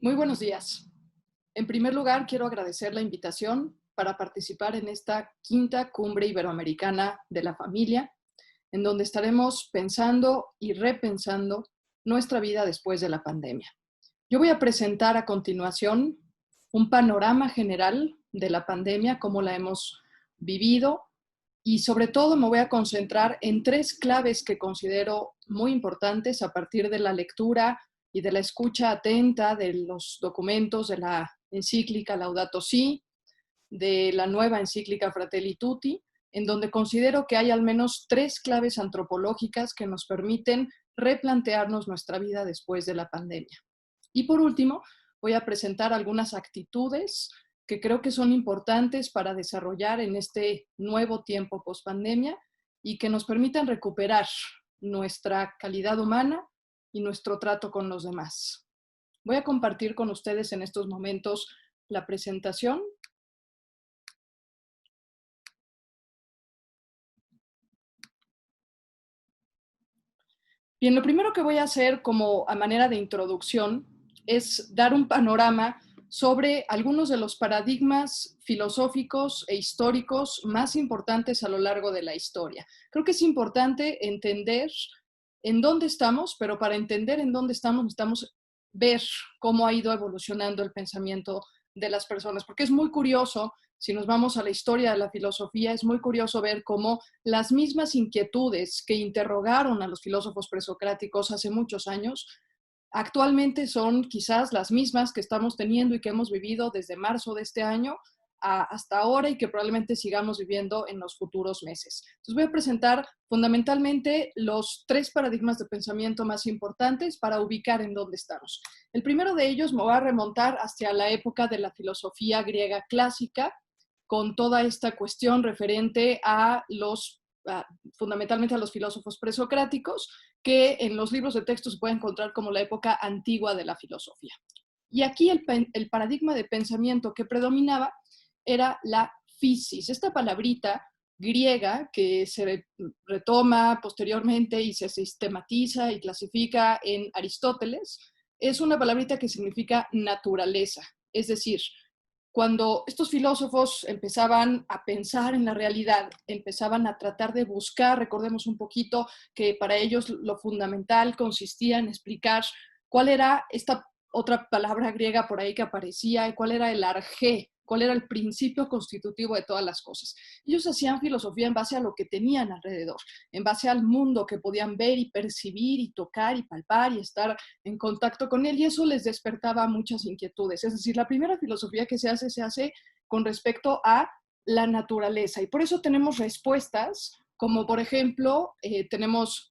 Muy buenos días. En primer lugar, quiero agradecer la invitación para participar en esta quinta cumbre iberoamericana de la familia, en donde estaremos pensando y repensando nuestra vida después de la pandemia. Yo voy a presentar a continuación un panorama general de la pandemia, cómo la hemos vivido, y sobre todo me voy a concentrar en tres claves que considero muy importantes a partir de la lectura y de la escucha atenta de los documentos de la encíclica Laudato Si, de la nueva encíclica Fratelli Tutti, en donde considero que hay al menos tres claves antropológicas que nos permiten replantearnos nuestra vida después de la pandemia. Y por último, voy a presentar algunas actitudes que creo que son importantes para desarrollar en este nuevo tiempo post-pandemia y que nos permitan recuperar nuestra calidad humana y nuestro trato con los demás. Voy a compartir con ustedes en estos momentos la presentación. Bien, lo primero que voy a hacer como a manera de introducción es dar un panorama sobre algunos de los paradigmas filosóficos e históricos más importantes a lo largo de la historia. Creo que es importante entender en dónde estamos, pero para entender en dónde estamos necesitamos ver cómo ha ido evolucionando el pensamiento de las personas, porque es muy curioso, si nos vamos a la historia de la filosofía, es muy curioso ver cómo las mismas inquietudes que interrogaron a los filósofos presocráticos hace muchos años, actualmente son quizás las mismas que estamos teniendo y que hemos vivido desde marzo de este año hasta ahora y que probablemente sigamos viviendo en los futuros meses. Entonces voy a presentar fundamentalmente los tres paradigmas de pensamiento más importantes para ubicar en dónde estamos. El primero de ellos me va a remontar hacia la época de la filosofía griega clásica, con toda esta cuestión referente a fundamentalmente a los filósofos presocráticos, que en los libros de texto se puede encontrar como la época antigua de la filosofía. Y aquí el paradigma de pensamiento que predominaba era la physis, esta palabrita griega que se retoma posteriormente y se sistematiza y clasifica en Aristóteles, es una palabrita que significa naturaleza, es decir, cuando estos filósofos empezaban a pensar en la realidad, empezaban a tratar de buscar, recordemos un poquito que para ellos lo fundamental consistía en explicar cuál era esta otra palabra griega por ahí que aparecía, y cuál era el arjé, cuál era el principio constitutivo de todas las cosas. Ellos hacían filosofía en base a lo que tenían alrededor, en base al mundo que podían ver y percibir y tocar y palpar y estar en contacto con él, y eso les despertaba muchas inquietudes. Es decir, la primera filosofía que se hace con respecto a la naturaleza, y por eso tenemos respuestas, como por ejemplo, tenemos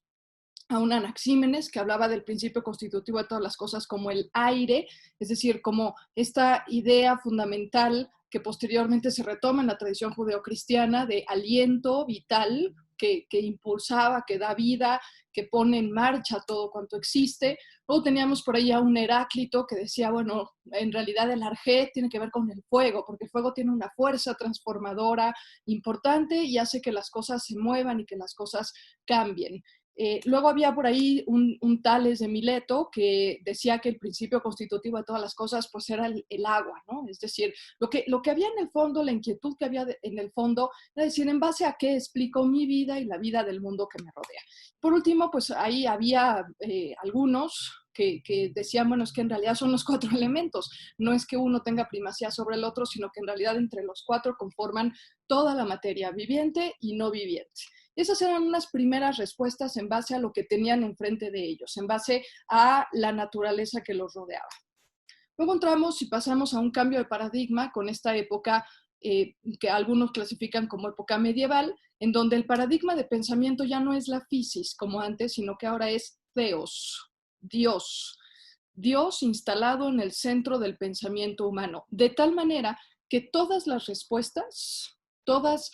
a un Anaxímenes que hablaba del principio constitutivo de todas las cosas como el aire, es decir, como esta idea fundamental que posteriormente se retoma en la tradición judeocristiana de aliento vital que impulsaba, que da vida, que pone en marcha todo cuanto existe. Luego teníamos por ahí a un Heráclito que decía, bueno, en realidad el arjé tiene que ver con el fuego, porque el fuego tiene una fuerza transformadora importante y hace que las cosas se muevan y que las cosas cambien. Luego había por ahí un Tales de Mileto que decía que el principio constitutivo de todas las cosas pues era el agua, ¿no? Es decir, lo que había en el fondo, la inquietud que había en el fondo, era decir, en base a qué explico mi vida y la vida del mundo que me rodea. Por último, pues ahí había algunos que decían, bueno, es que en realidad son los cuatro elementos, no es que uno tenga primacía sobre el otro, sino que en realidad entre los cuatro conforman toda la materia viviente y no viviente. Esas eran unas primeras respuestas en base a lo que tenían enfrente de ellos, en base a la naturaleza que los rodeaba. Luego entramos y pasamos a un cambio de paradigma con esta época que algunos clasifican como época medieval, en donde el paradigma de pensamiento ya no es la physis como antes, sino que ahora es theos, Dios. Dios instalado en el centro del pensamiento humano, de tal manera que todas las respuestas, todas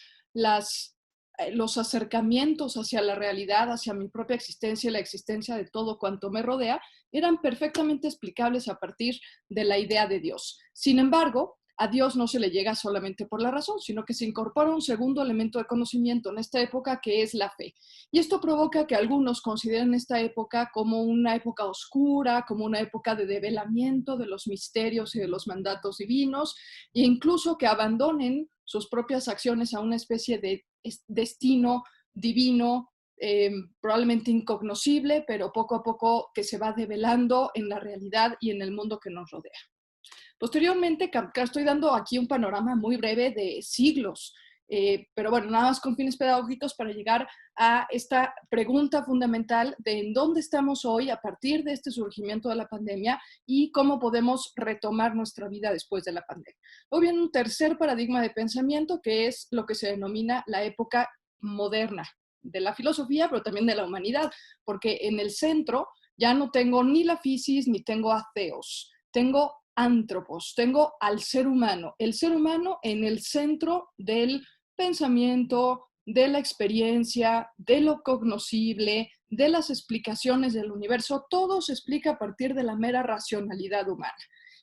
los acercamientos hacia la realidad, hacia mi propia existencia y la existencia de todo cuanto me rodea, eran perfectamente explicables a partir de la idea de Dios. Sin embargo, a Dios no se le llega solamente por la razón, sino que se incorpora un segundo elemento de conocimiento en esta época, que es la fe. Y esto provoca que algunos consideren esta época como una época oscura, como una época de develamiento de los misterios y de los mandatos divinos, e incluso que abandonen sus propias acciones a una especie de destino divino, probablemente incognoscible, pero poco a poco que se va develando en la realidad y en el mundo que nos rodea. Posteriormente, estoy dando aquí un panorama muy breve de siglos, pero bueno, nada más con fines pedagógicos para llegar a esta pregunta fundamental de en dónde estamos hoy a partir de este surgimiento de la pandemia y cómo podemos retomar nuestra vida después de la pandemia. Luego viene un tercer paradigma de pensamiento, que es lo que se denomina la época moderna de la filosofía, pero también de la humanidad, porque en el centro ya no tengo ni la fisis ni tengo ateos, tengo antropos, tengo al ser humano, el ser humano en el centro del pensamiento, de la experiencia, de lo cognoscible, de las explicaciones del universo. Todo se explica a partir de la mera racionalidad humana.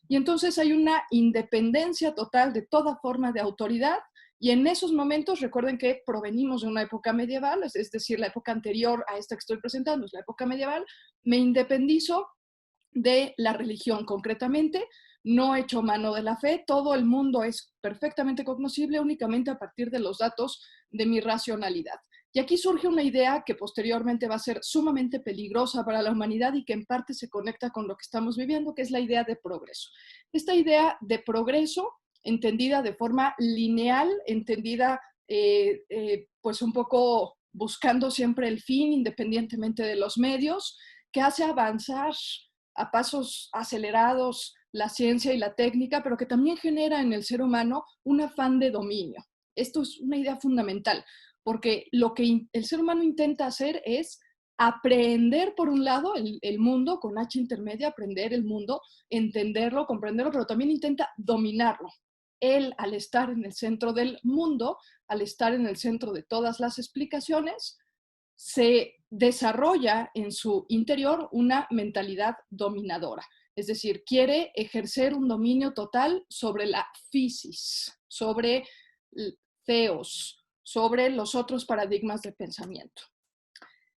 Y entonces hay una independencia total de toda forma de autoridad. Y en esos momentos, recuerden que provenimos de una época medieval, es decir, la época anterior a esta que estoy presentando, es la época medieval, me independizo de la religión concretamente, no echo mano de la fe, todo el mundo es perfectamente cognoscible únicamente a partir de los datos de mi racionalidad. Y aquí surge una idea que posteriormente va a ser sumamente peligrosa para la humanidad y que en parte se conecta con lo que estamos viviendo, que es la idea de progreso. Esta idea de progreso, entendida de forma lineal, entendida pues un poco buscando siempre el fin independientemente de los medios, que hace avanzar a pasos acelerados la ciencia y la técnica, pero que también genera en el ser humano un afán de dominio. Esto es una idea fundamental, porque lo que el ser humano intenta hacer es aprender, por un lado, el mundo, con H intermedia, aprender el mundo, entenderlo, comprenderlo, pero también intenta dominarlo. Él, al estar en el centro del mundo, al estar en el centro de todas las explicaciones, se desarrolla en su interior una mentalidad dominadora. Es decir, quiere ejercer un dominio total sobre la fisis, sobre theos, sobre los otros paradigmas de pensamiento.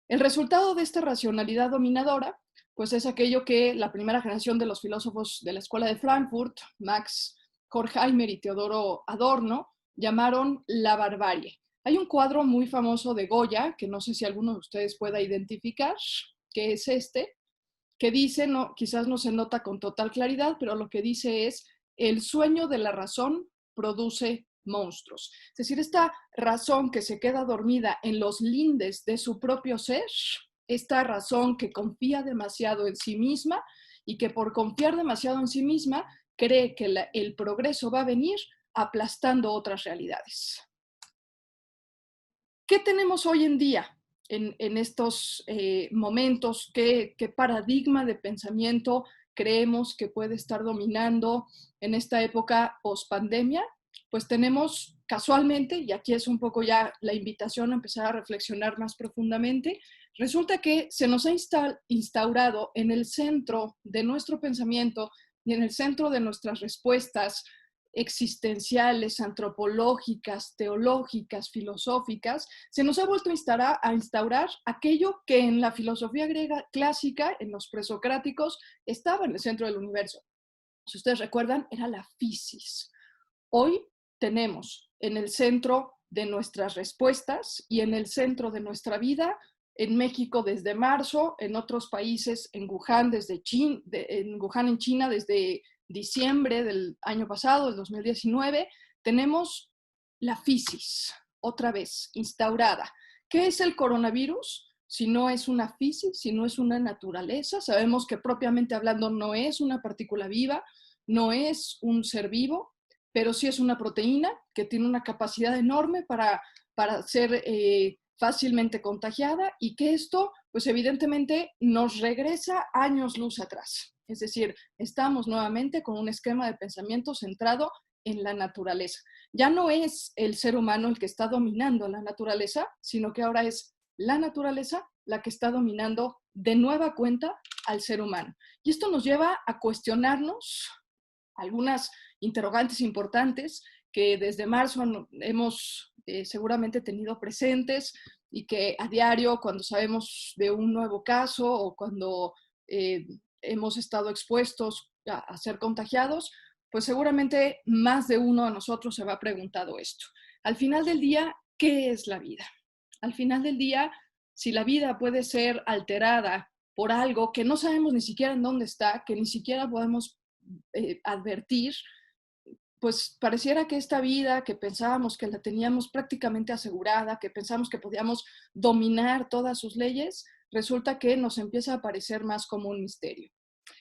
El resultado de esta racionalidad dominadora, pues es aquello que la primera generación de los filósofos de la Escuela de Frankfurt, Max Horkheimer y Teodoro Adorno, llamaron la barbarie. Hay un cuadro muy famoso de Goya, que no sé si alguno de ustedes pueda identificar, que es este, que dice, no, quizás no se nota con total claridad, pero lo que dice es, el sueño de la razón produce monstruos. Es decir, esta razón que se queda dormida en los lindes de su propio ser, esta razón que confía demasiado en sí misma y que por confiar demasiado en sí misma cree que el progreso va a venir aplastando otras realidades. ¿Qué tenemos hoy en día en estos momentos? ¿Qué paradigma de pensamiento creemos que puede estar dominando en esta época post-pandemia? Pues tenemos casualmente, y aquí es un poco ya la invitación a empezar a reflexionar más profundamente, resulta que se nos ha instaurado en el centro de nuestro pensamiento y en el centro de nuestras respuestas existenciales, antropológicas, teológicas, filosóficas, se nos ha vuelto a instaurar aquello que en la filosofía griega clásica, en los presocráticos, estaba en el centro del universo. Si ustedes recuerdan, era la fisis. Hoy tenemos en el centro de nuestras respuestas y en el centro de nuestra vida, en México desde marzo, en otros países, en Wuhan, en Wuhan, en China, desde diciembre del año pasado, del 2019, tenemos la fisis, otra vez, instaurada. ¿Qué es el coronavirus? Si no es una fisis, si no es una naturaleza, sabemos que propiamente hablando no es una partícula viva, no es un ser vivo, pero sí es una proteína que tiene una capacidad enorme para ser fácilmente contagiada y que esto, pues evidentemente, nos regresa años luz atrás. Es decir, estamos nuevamente con un esquema de pensamiento centrado en la naturaleza. Ya no es el ser humano el que está dominando la naturaleza, sino que ahora es la naturaleza la que está dominando de nueva cuenta al ser humano. Y esto nos lleva a cuestionarnos algunas interrogantes importantes que desde marzo hemos seguramente tenido presentes y que a diario, cuando sabemos de un nuevo caso o cuando hemos estado expuestos a ser contagiados, pues seguramente más de uno de nosotros se va preguntando esto. Al final del día, ¿qué es la vida? Al final del día, si la vida puede ser alterada por algo que no sabemos ni siquiera en dónde está, que ni siquiera podemos advertir, pues pareciera que esta vida que pensábamos que la teníamos prácticamente asegurada, que pensamos que podíamos dominar todas sus leyes, resulta que nos empieza a parecer más como un misterio.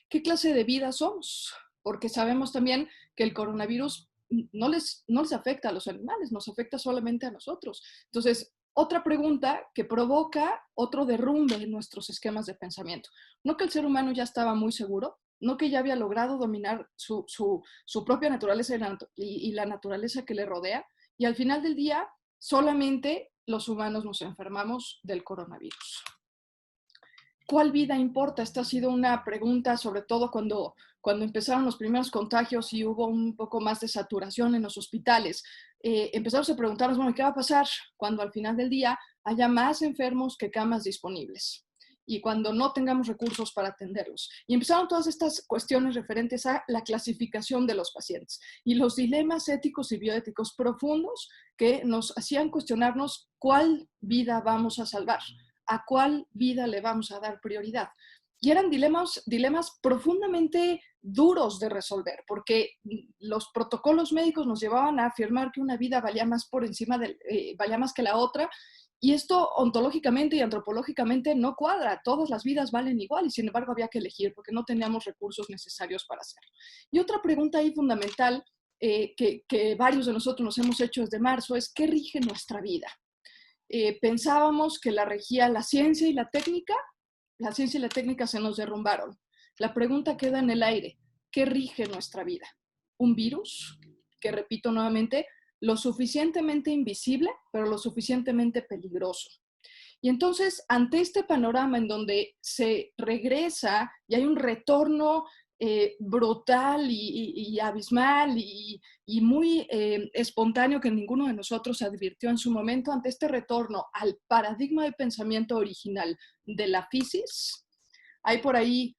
¿Qué clase de vida somos? Porque sabemos también que el coronavirus no les afecta a los animales, nos afecta solamente a nosotros. Entonces, otra pregunta que provoca otro derrumbe en nuestros esquemas de pensamiento. No que el ser humano ya estaba muy seguro, no que ya había logrado dominar su propia naturaleza y la naturaleza que le rodea, y al final del día solamente los humanos nos enfermamos del coronavirus. ¿Cuál vida importa? Esta ha sido una pregunta, sobre todo cuando empezaron los primeros contagios y hubo un poco más de saturación en los hospitales. Empezamos a preguntarnos, bueno, ¿qué va a pasar cuando al final del día haya más enfermos que camas disponibles? Y cuando no tengamos recursos para atenderlos. Y empezaron todas estas cuestiones referentes a la clasificación de los pacientes y los dilemas éticos y bioéticos profundos que nos hacían cuestionarnos cuál vida vamos a salvar, a cuál vida le vamos a dar prioridad. Y eran dilemas profundamente duros de resolver, porque los protocolos médicos nos llevaban a afirmar que una vida valía más por encima valía más que la otra, y esto ontológicamente y antropológicamente no cuadra. Todas las vidas valen igual y sin embargo había que elegir porque no teníamos recursos necesarios para hacerlo. Y otra pregunta ahí fundamental que varios de nosotros nos hemos hecho desde marzo es ¿qué rige nuestra vida? Pensábamos que la regía la ciencia y la técnica se nos derrumbaron. La pregunta queda en el aire. ¿Qué rige nuestra vida? ¿Un virus? Que repito nuevamente, lo suficientemente invisible, pero lo suficientemente peligroso. Y entonces, ante este panorama en donde se regresa y hay un retorno brutal y abismal y muy espontáneo que ninguno de nosotros advirtió en su momento, ante este retorno al paradigma de pensamiento original de la fisis, hay por ahí,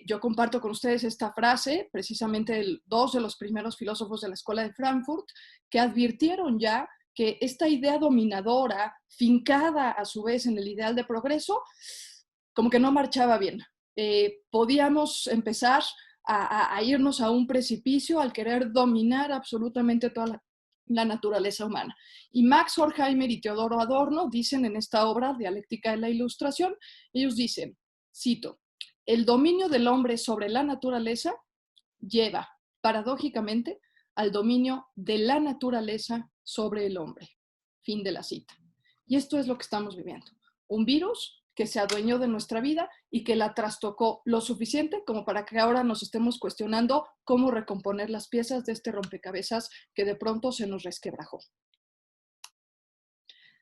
yo comparto con ustedes esta frase, precisamente dos de los primeros filósofos de la Escuela de Frankfurt, que advirtieron ya que esta idea dominadora, fincada a su vez en el ideal de progreso, como que no marchaba bien. Podíamos empezar a irnos a un precipicio al querer dominar absolutamente toda la naturaleza humana. Y Max Horkheimer y Teodoro Adorno dicen en esta obra, Dialéctica de la Ilustración, ellos dicen, cito, el dominio del hombre sobre la naturaleza lleva, paradójicamente, al dominio de la naturaleza sobre el hombre. Fin de la cita. Y esto es lo que estamos viviendo. Un virus que se adueñó de nuestra vida y que la trastocó lo suficiente como para que ahora nos estemos cuestionando cómo recomponer las piezas de este rompecabezas que de pronto se nos resquebrajó.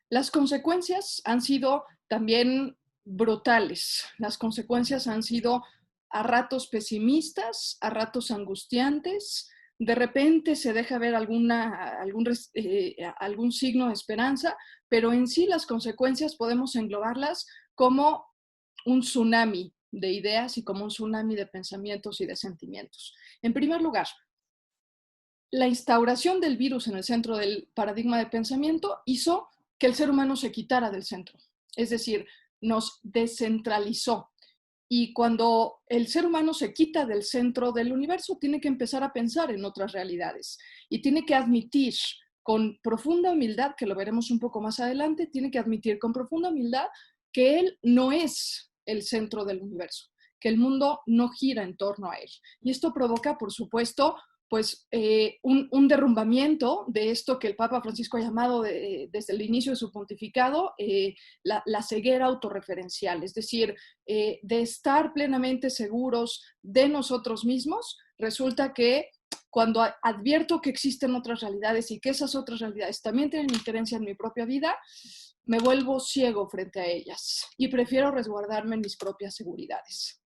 Las consecuencias han sido también brutales. Las consecuencias han sido a ratos pesimistas, a ratos angustiantes. De repente se deja ver algún signo de esperanza, pero en sí las consecuencias podemos englobarlas como un tsunami de ideas y como un tsunami de pensamientos y de sentimientos. En primer lugar, la instauración del virus en el centro del paradigma de pensamiento hizo que el ser humano se quitara del centro, es decir, nos descentralizó. Y cuando el ser humano se quita del centro del universo, tiene que empezar a pensar en otras realidades y tiene que admitir con profunda humildad, que lo veremos un poco más adelante, tiene que admitir con profunda humildad que él no es el centro del universo, que el mundo no gira en torno a él. Y esto provoca, por supuesto, pues un derrumbamiento de esto que el Papa Francisco ha llamado desde el inicio de su pontificado la ceguera autorreferencial, es decir, de estar plenamente seguros de nosotros mismos, resulta que cuando advierto que existen otras realidades y que esas otras realidades también tienen injerencia en mi propia vida, me vuelvo ciego frente a ellas y prefiero resguardarme en mis propias seguridades.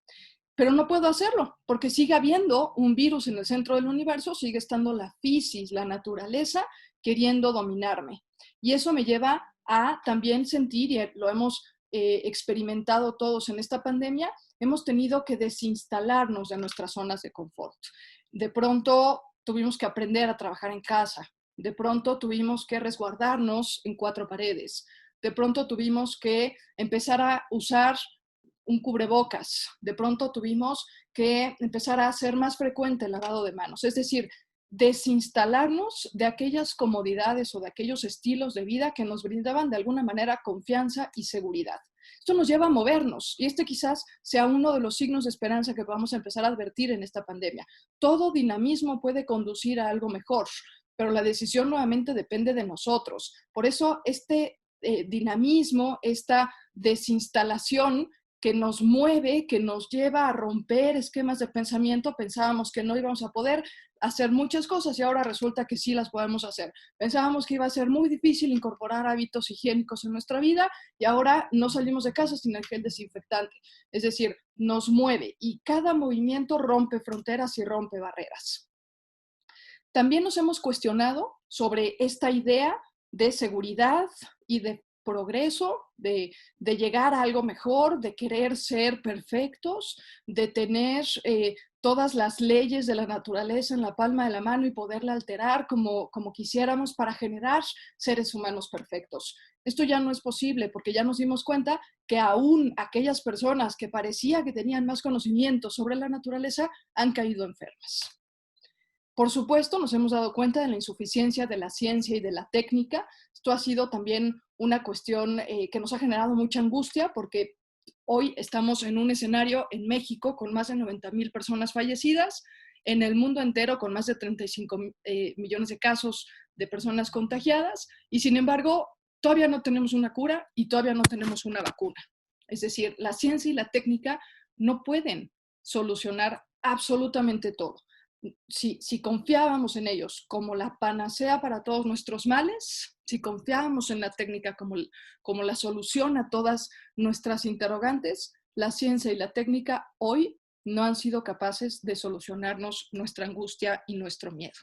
pero no puedo hacerlo porque sigue habiendo un virus en el centro del universo, sigue estando la fisis, la naturaleza, queriendo dominarme. Y eso me lleva a también sentir, y lo hemos experimentado todos en esta pandemia, hemos tenido que desinstalarnos de nuestras zonas de confort. De pronto tuvimos que aprender a trabajar en casa, de pronto tuvimos que resguardarnos en cuatro paredes, de pronto tuvimos que empezar a usar un cubrebocas, de pronto tuvimos que empezar a hacer más frecuente el lavado de manos, es decir, desinstalarnos de aquellas comodidades o de aquellos estilos de vida que nos brindaban de alguna manera confianza y seguridad. Esto nos lleva a movernos y este quizás sea uno de los signos de esperanza que vamos a empezar a advertir en esta pandemia. Todo dinamismo puede conducir a algo mejor, pero la decisión nuevamente depende de nosotros. Por eso este dinamismo, esta desinstalación que nos mueve, que nos lleva a romper esquemas de pensamiento. Pensábamos que no íbamos a poder hacer muchas cosas y ahora resulta que sí las podemos hacer. Pensábamos que iba a ser muy difícil incorporar hábitos higiénicos en nuestra vida y ahora no salimos de casa sin el gel desinfectante. Es decir, nos mueve y cada movimiento rompe fronteras y rompe barreras. También nos hemos cuestionado sobre esta idea de seguridad y de progreso, de llegar a algo mejor, de querer ser perfectos, de tener todas las leyes de la naturaleza en la palma de la mano y poderla alterar como quisiéramos para generar seres humanos perfectos. Esto ya no es posible porque ya nos dimos cuenta que aún aquellas personas que parecía que tenían más conocimiento sobre la naturaleza han caído enfermas. Por supuesto, nos hemos dado cuenta de la insuficiencia de la ciencia y de la técnica. Esto ha sido también una cuestión que nos ha generado mucha angustia porque hoy estamos en un escenario en México con más de 90,000 personas fallecidas, en el mundo entero con más de 35 millones de casos de personas contagiadas y sin embargo todavía no tenemos una cura y todavía no tenemos una vacuna. Es decir, la ciencia y la técnica no pueden solucionar absolutamente todo. Si confiábamos en ellos como la panacea para todos nuestros males, si confiábamos en la técnica como la solución a todas nuestras interrogantes, la ciencia y la técnica hoy no han sido capaces de solucionarnos nuestra angustia y nuestro miedo.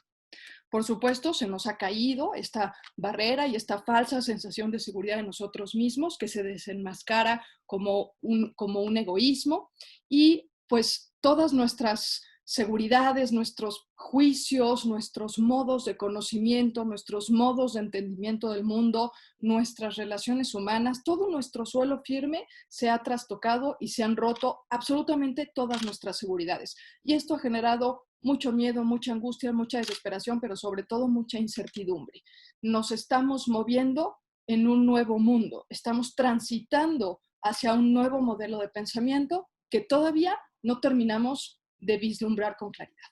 Por supuesto, se nos ha caído esta barrera y esta falsa sensación de seguridad en nosotros mismos que se desenmascara como un egoísmo y pues todas nuestras seguridades, nuestros juicios, nuestros modos de conocimiento, nuestros modos de entendimiento del mundo, nuestras relaciones humanas, todo nuestro suelo firme se ha trastocado y se han roto absolutamente todas nuestras seguridades. Y esto ha generado mucho miedo, mucha angustia, mucha desesperación, pero sobre todo mucha incertidumbre. Nos estamos moviendo en un nuevo mundo, estamos transitando hacia un nuevo modelo de pensamiento que todavía no terminamos de vislumbrar con claridad.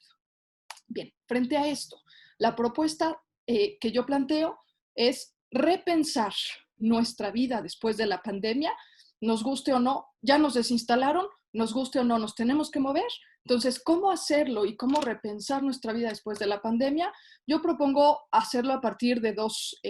Bien, frente a esto, la propuesta que yo planteo es repensar nuestra vida después de la pandemia, nos guste o no, ya nos desinstalaron, nos guste o no, nos tenemos que mover. Entonces, ¿cómo hacerlo y cómo repensar nuestra vida después de la pandemia? Yo propongo hacerlo a partir de dos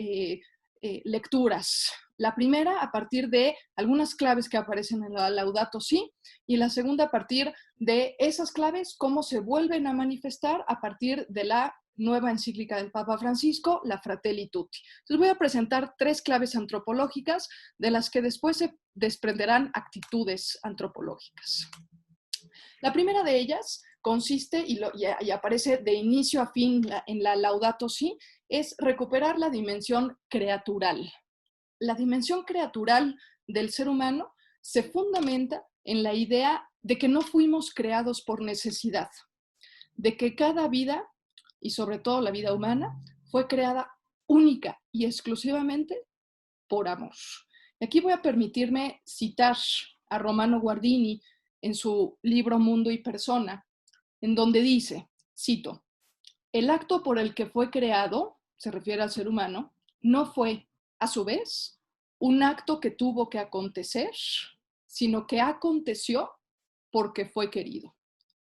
lecturas. La primera, a partir de algunas claves que aparecen en la Laudato Si, y la segunda, a partir de esas claves, cómo se vuelven a manifestar a partir de la nueva encíclica del Papa Francisco, la Fratelli Tutti. Entonces voy a presentar tres claves antropológicas de las que después se desprenderán actitudes antropológicas. La primera de ellas consiste, y aparece de inicio a fin en la Laudato Si, es recuperar la dimensión creatural. La dimensión creatural del ser humano se fundamenta en la idea de que no fuimos creados por necesidad, de que cada vida, y sobre todo la vida humana, fue creada única y exclusivamente por amor. Y aquí voy a permitirme citar a Romano Guardini en su libro Mundo y Persona, en donde dice, cito, el acto por el que fue creado, se refiere al ser humano, no fue, a su vez, un acto que tuvo que acontecer, sino que aconteció porque fue querido.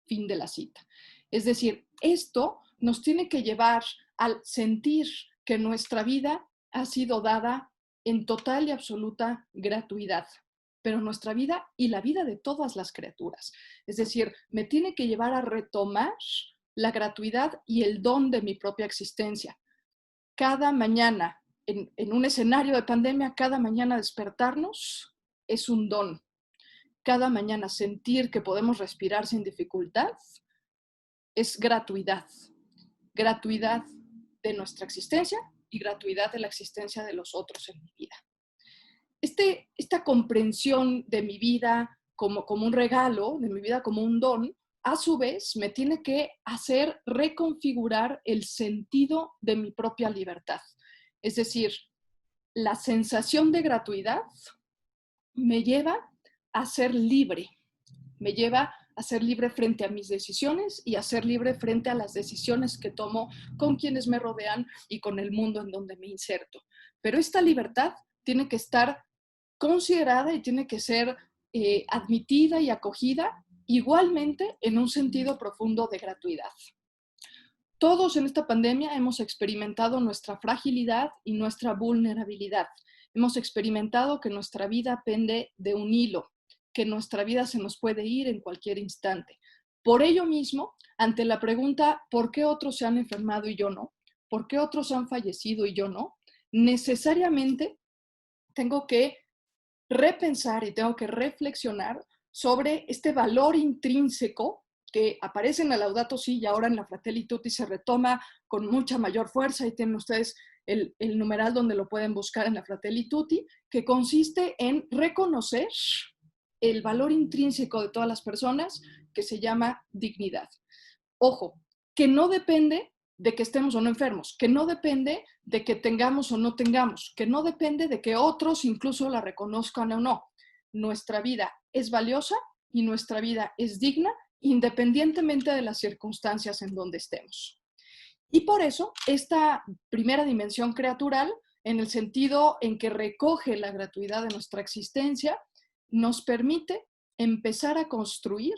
Fin de la cita. Es decir, esto nos tiene que llevar al sentir que nuestra vida ha sido dada en total y absoluta gratuidad, pero nuestra vida y la vida de todas las criaturas. Es decir, me tiene que llevar a retomar la gratuidad y el don de mi propia existencia. Cada mañana, en un escenario de pandemia, cada mañana despertarnos es un don. Cada mañana sentir que podemos respirar sin dificultad es gratuidad. Gratuidad de nuestra existencia y gratuidad de la existencia de los otros en mi vida. Esta comprensión de mi vida como un regalo, de mi vida como un don, a su vez me tiene que hacer reconfigurar el sentido de mi propia libertad. Es decir, la sensación de gratuidad me lleva a ser libre, me lleva a ser libre frente a mis decisiones y a ser libre frente a las decisiones que tomo con quienes me rodean y con el mundo en donde me inserto. Pero esta libertad tiene que estar considerada y tiene que ser admitida y acogida igualmente en un sentido profundo de gratuidad. Todos en esta pandemia hemos experimentado nuestra fragilidad y nuestra vulnerabilidad. Hemos experimentado que nuestra vida pende de un hilo, que nuestra vida se nos puede ir en cualquier instante. Por ello mismo, ante la pregunta ¿por qué otros se han enfermado y yo no? ¿Por qué otros han fallecido y yo no? Necesariamente tengo que repensar y tengo que reflexionar sobre este valor intrínseco que aparece en el Laudato Si y ahora en la Fratelli Tutti se retoma con mucha mayor fuerza, y tienen ustedes el numeral donde lo pueden buscar en la Fratelli Tutti, que consiste en reconocer el valor intrínseco de todas las personas, que se llama dignidad. Ojo, que no depende de que estemos o no enfermos, que no depende de que tengamos o no tengamos, que no depende de que otros incluso la reconozcan o no. Nuestra vida es valiosa y nuestra vida es digna independientemente de las circunstancias en donde estemos. Y por eso esta primera dimensión creatural, en el sentido en que recoge la gratuidad de nuestra existencia, nos permite empezar a construir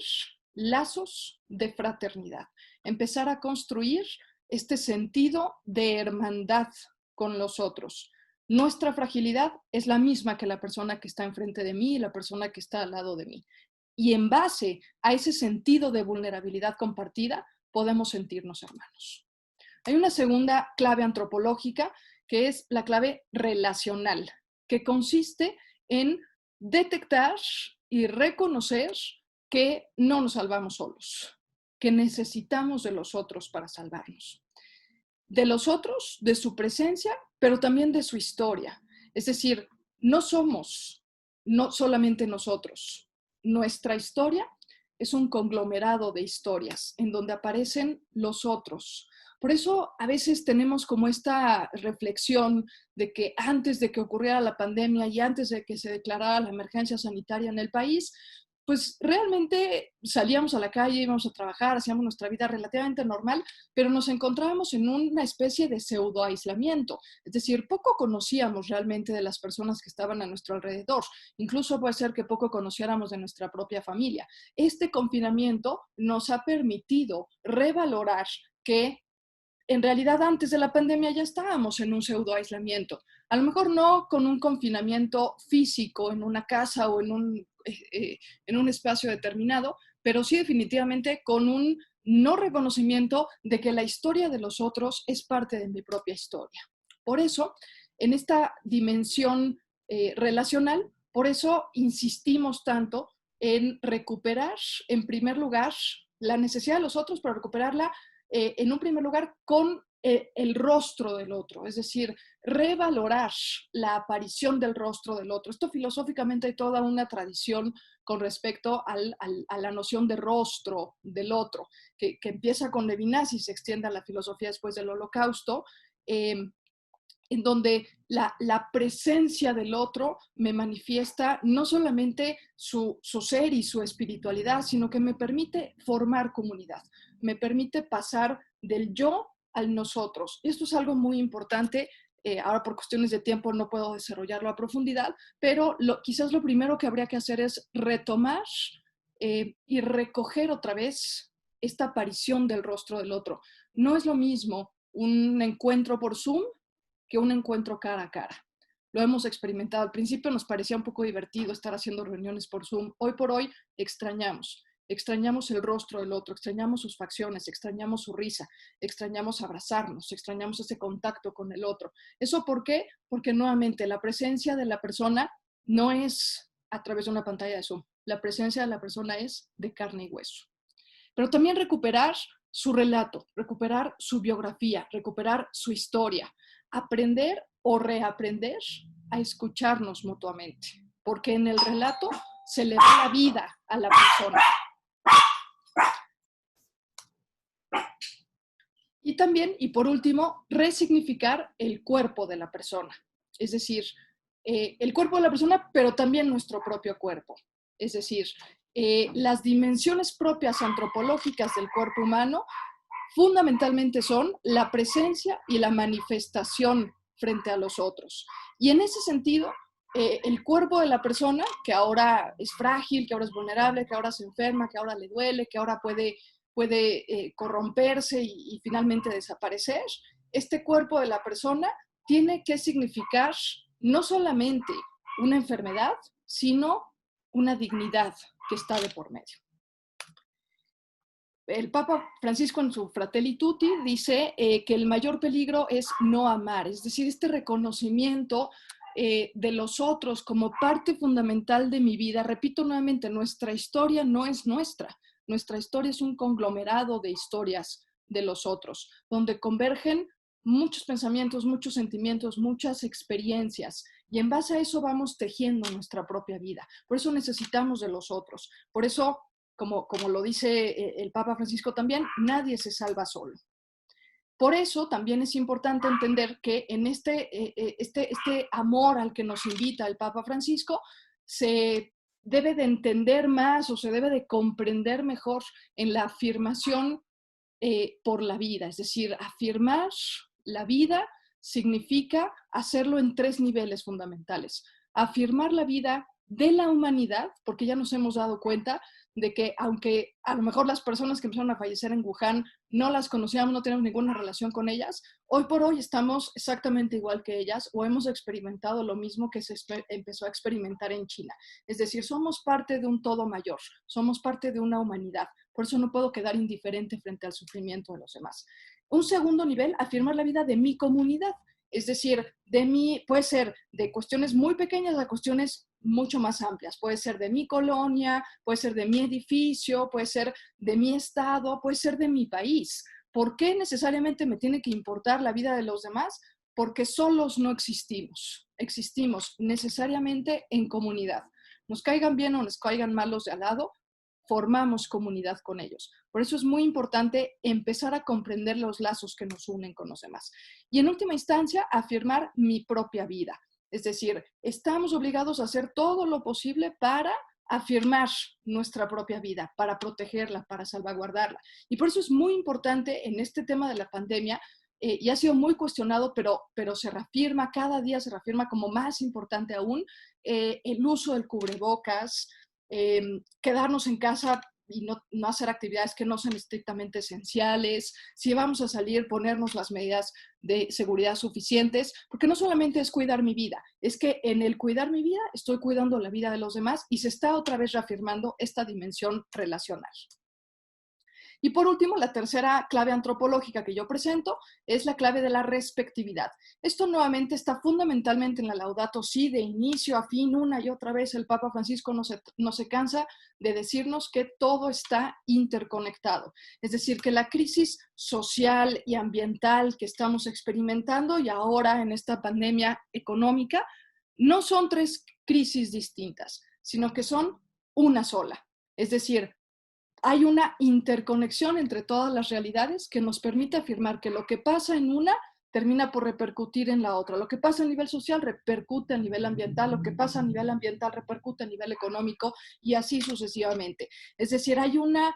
lazos de fraternidad, empezar a construir este sentido de hermandad con los otros. Nuestra fragilidad es la misma que la persona que está enfrente de mí y la persona que está al lado de mí. Y en base a ese sentido de vulnerabilidad compartida, podemos sentirnos hermanos. Hay una segunda clave antropológica que es la clave relacional, que consiste en detectar y reconocer que no nos salvamos solos, que necesitamos de los otros para salvarnos. De los otros, de su presencia, pero también de su historia. Es decir, no somos no solamente nosotros. Nuestra historia es un conglomerado de historias en donde aparecen los otros. Por eso a veces tenemos como esta reflexión de que antes de que ocurriera la pandemia y antes de que se declarara la emergencia sanitaria en el país, pues realmente salíamos a la calle, íbamos a trabajar, hacíamos nuestra vida relativamente normal, pero nos encontrábamos en una especie de pseudo aislamiento. Es decir, poco conocíamos realmente de las personas que estaban a nuestro alrededor. Incluso puede ser que poco conociéramos de nuestra propia familia. Este confinamiento nos ha permitido revalorar que en realidad antes de la pandemia ya estábamos en un pseudo aislamiento. A lo mejor no con un confinamiento físico en una casa o en un espacio determinado, pero sí definitivamente con un no reconocimiento de que la historia de los otros es parte de mi propia historia. Por eso, en esta dimensión relacional, por eso insistimos tanto en recuperar, en primer lugar, la necesidad de los otros, pero recuperarla en un primer lugar con el rostro del otro, es decir, revalorar la aparición del rostro del otro. Esto filosóficamente hay toda una tradición con respecto a la noción de rostro del otro, que empieza con Levinas y se extiende a la filosofía después del Holocausto, en donde la presencia del otro me manifiesta no solamente su ser y su espiritualidad, sino que me permite formar comunidad, me permite pasar del yo al nosotros. Esto es algo muy importante. Ahora por cuestiones de tiempo no puedo desarrollarlo a profundidad, pero quizás lo primero que habría que hacer es retomar y recoger otra vez esta aparición del rostro del otro. No es lo mismo un encuentro por Zoom que un encuentro cara a cara. lo hemos experimentado. Al principio nos parecía un poco divertido estar haciendo reuniones por Zoom. Hoy por hoy extrañamos el rostro del otro, extrañamos sus facciones, extrañamos su risa, extrañamos abrazarnos, extrañamos ese contacto con el otro. ¿Eso por qué? Porque nuevamente la presencia de la persona no es a través de una pantalla de Zoom. La presencia de la persona es de carne y hueso. Pero también recuperar su relato, recuperar su biografía, recuperar su historia, aprender o reaprender a escucharnos mutuamente, porque en el relato se le da la vida a la persona. Y también, y por último, resignificar el cuerpo de la persona, es decir, el cuerpo de la persona, pero también nuestro propio cuerpo, es decir, las dimensiones propias antropológicas del cuerpo humano fundamentalmente son la presencia y la manifestación frente a los otros. Y en ese sentido, el cuerpo de la persona, que ahora es frágil, que ahora es vulnerable, que ahora se enferma, que ahora le duele, que ahora puede corromperse y finalmente desaparecer, este cuerpo de la persona tiene que significar no solamente una enfermedad, sino una dignidad que está de por medio. El Papa Francisco en su Fratelli Tutti dice que el mayor peligro es no amar, es decir, este reconocimiento de los otros como parte fundamental de mi vida. Repito nuevamente, nuestra historia no es nuestra historia es un conglomerado de historias de los otros, donde convergen muchos pensamientos, muchos sentimientos, muchas experiencias, y en base a eso vamos tejiendo nuestra propia vida. Por eso necesitamos de los otros, por eso como lo dice el Papa Francisco también, nadie se salva solo. Por eso también es importante entender que en este amor al que nos invita el Papa Francisco, se debe de entender más o se debe de comprender mejor en la afirmación por la vida. Es decir, afirmar la vida significa hacerlo en 3 niveles fundamentales. Afirmar la vida de la humanidad, porque ya nos hemos dado cuenta de que aunque a lo mejor las personas que empezaron a fallecer en Wuhan no las conocíamos, no tenemos ninguna relación con ellas, hoy por hoy estamos exactamente igual que ellas o hemos experimentado lo mismo que se empezó a experimentar en China. Es decir, somos parte de un todo mayor, somos parte de una humanidad. Por eso no puedo quedar indiferente frente al sufrimiento de los demás. Un segundo nivel, afirmar la vida de mi comunidad. Es decir, puede ser de cuestiones muy pequeñas a cuestiones mucho más amplias. Puede ser de mi colonia, puede ser de mi edificio, puede ser de mi estado, puede ser de mi país. ¿Por qué necesariamente me tiene que importar la vida de los demás? Porque solos no existimos. Existimos necesariamente en comunidad. Nos caigan bien o nos caigan mal los de al lado, formamos comunidad con ellos. Por eso es muy importante empezar a comprender los lazos que nos unen con los demás. Y en última instancia, afirmar mi propia vida. Es decir, estamos obligados a hacer todo lo posible para afirmar nuestra propia vida, para protegerla, para salvaguardarla. Y por eso es muy importante en este tema de la pandemia, y ha sido muy cuestionado, pero se reafirma, cada día se reafirma como más importante aún, el uso del cubrebocas, quedarnos en casa y no hacer actividades que no sean estrictamente esenciales, si vamos a salir, ponernos las medidas de seguridad suficientes, porque no solamente es cuidar mi vida, es que en el cuidar mi vida estoy cuidando la vida de los demás y se está otra vez reafirmando esta dimensión relacional. Y por último, la tercera clave antropológica que yo presento es la clave de la respectividad. Esto nuevamente está fundamentalmente en la Laudato Si, de inicio a fin, una y otra vez el Papa Francisco no se cansa de decirnos que todo está interconectado. Es decir, que la crisis social y ambiental que estamos experimentando y ahora en esta pandemia económica no son 3 crisis distintas, sino que son una sola. Es decir, hay una interconexión entre todas las realidades que nos permite afirmar que lo que pasa en una termina por repercutir en la otra. Lo que pasa a nivel social repercute a nivel ambiental, lo que pasa a nivel ambiental repercute a nivel económico y así sucesivamente. Es decir, hay una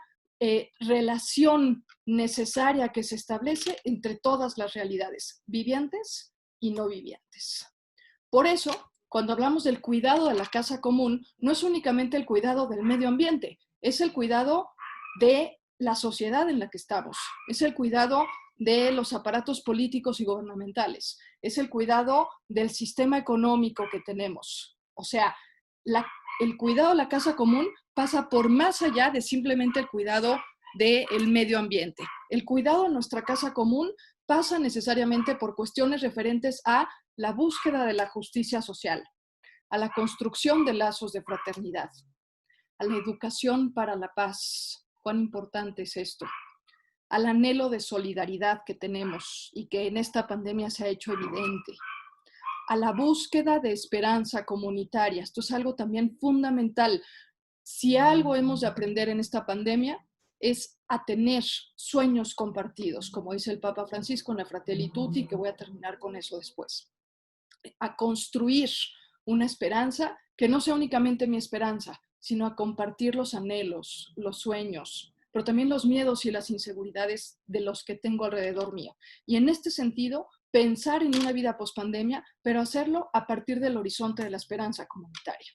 relación necesaria que se establece entre todas las realidades, vivientes y no vivientes. Por eso, cuando hablamos del cuidado de la casa común, no es únicamente el cuidado del medio ambiente, es el cuidado de la sociedad en la que estamos, es el cuidado de los aparatos políticos y gubernamentales, es el cuidado del sistema económico que tenemos. O sea, el cuidado de la casa común pasa por más allá de simplemente el cuidado del medio ambiente. El cuidado de nuestra casa común pasa necesariamente por cuestiones referentes a la búsqueda de la justicia social, a la construcción de lazos de fraternidad, a la educación para la paz. ¿Cuán importante es esto? Al anhelo de solidaridad que tenemos y que en esta pandemia se ha hecho evidente, a la búsqueda de esperanza comunitaria. Esto es algo también fundamental. Si algo hemos de aprender en esta pandemia es a tener sueños compartidos, como dice el Papa Francisco en la Fratelli Tutti, que voy a terminar con eso después. A construir una esperanza que no sea únicamente mi esperanza, sino a compartir los anhelos, los sueños, pero también los miedos y las inseguridades de los que tengo alrededor mío. Y en este sentido, pensar en una vida pospandemia, pero hacerlo a partir del horizonte de la esperanza comunitaria.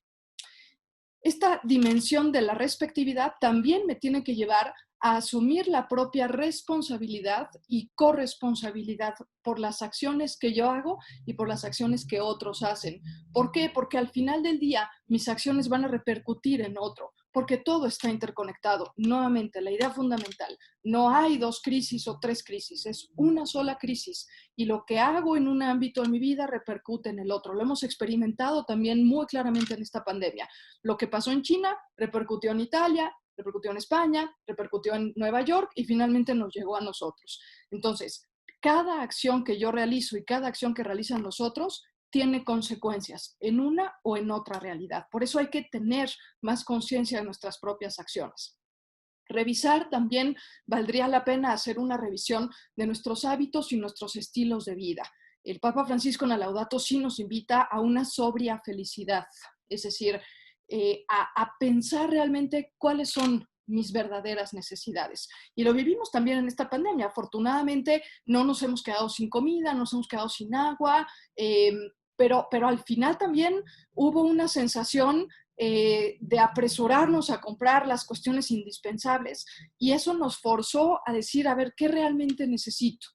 Esta dimensión de la respectividad también me tiene que llevar a asumir la propia responsabilidad y corresponsabilidad por las acciones que yo hago y por las acciones que otros hacen. ¿Por qué? Porque al final del día mis acciones van a repercutir en otro, porque todo está interconectado. Nuevamente, la idea fundamental, no hay dos crisis o tres crisis, es una sola crisis y lo que hago en un ámbito de mi vida repercute en el otro. Lo hemos experimentado también muy claramente en esta pandemia. Lo que pasó en China repercutió en Italia, repercutió en España, repercutió en Nueva York y finalmente nos llegó a nosotros. Entonces, cada acción que yo realizo y cada acción que realizan los otros tiene consecuencias en una o en otra realidad. Por eso hay que tener más conciencia de nuestras propias acciones. Revisar también, valdría la pena hacer una revisión de nuestros hábitos y nuestros estilos de vida. El Papa Francisco en la Laudato Si nos invita a una sobria felicidad, es decir, a pensar realmente cuáles son mis verdaderas necesidades. Y lo vivimos también en esta pandemia. Afortunadamente no nos hemos quedado sin comida, no nos hemos quedado sin agua, pero al final también hubo una sensación de apresurarnos a comprar las cuestiones indispensables y eso nos forzó a decir, a ver, ¿qué realmente necesito?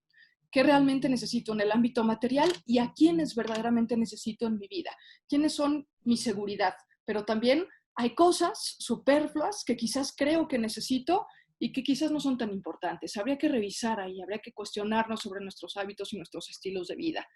¿Qué realmente necesito en el ámbito material y a quiénes verdaderamente necesito en mi vida? ¿Quiénes son mi seguridad? Pero también hay cosas superfluas que quizás creo que necesito y que quizás no son tan importantes. Habría que revisar ahí, habría que cuestionarnos sobre nuestros hábitos y nuestros estilos de vida.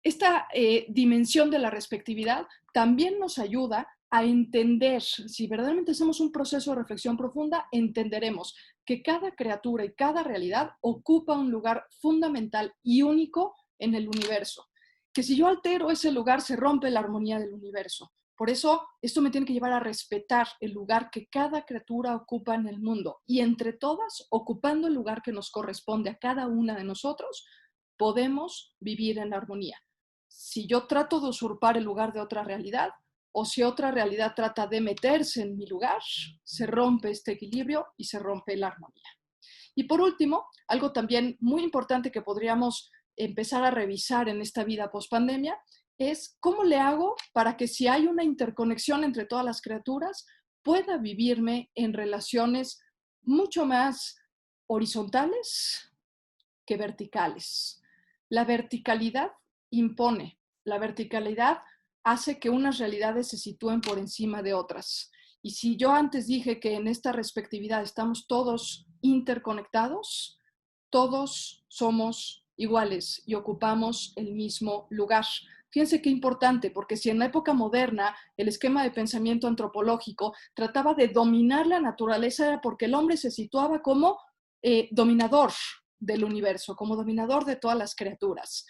Esta dimensión de la respectividad también nos ayuda a entender, si verdaderamente hacemos un proceso de reflexión profunda, entenderemos que cada criatura y cada realidad ocupa un lugar fundamental y único en el universo. Que si yo altero ese lugar, se rompe la armonía del universo. Por eso, esto me tiene que llevar a respetar el lugar que cada criatura ocupa en el mundo. Y entre todas, ocupando el lugar que nos corresponde a cada una de nosotros, podemos vivir en armonía. Si yo trato de usurpar el lugar de otra realidad, o si otra realidad trata de meterse en mi lugar, se rompe este equilibrio y se rompe la armonía. Y por último, algo también muy importante que podríamos empezar a revisar en esta vida post-pandemia es cómo le hago para que si hay una interconexión entre todas las criaturas, pueda vivirme en relaciones mucho más horizontales que verticales. La verticalidad impone, la verticalidad hace que unas realidades se sitúen por encima de otras. Y si yo antes dije que en esta respectividad estamos todos interconectados, todos somos iguales y ocupamos el mismo lugar. Fíjense qué importante, porque si en la época moderna el esquema de pensamiento antropológico trataba de dominar la naturaleza, era porque el hombre se situaba como dominador del universo, como dominador de todas las criaturas.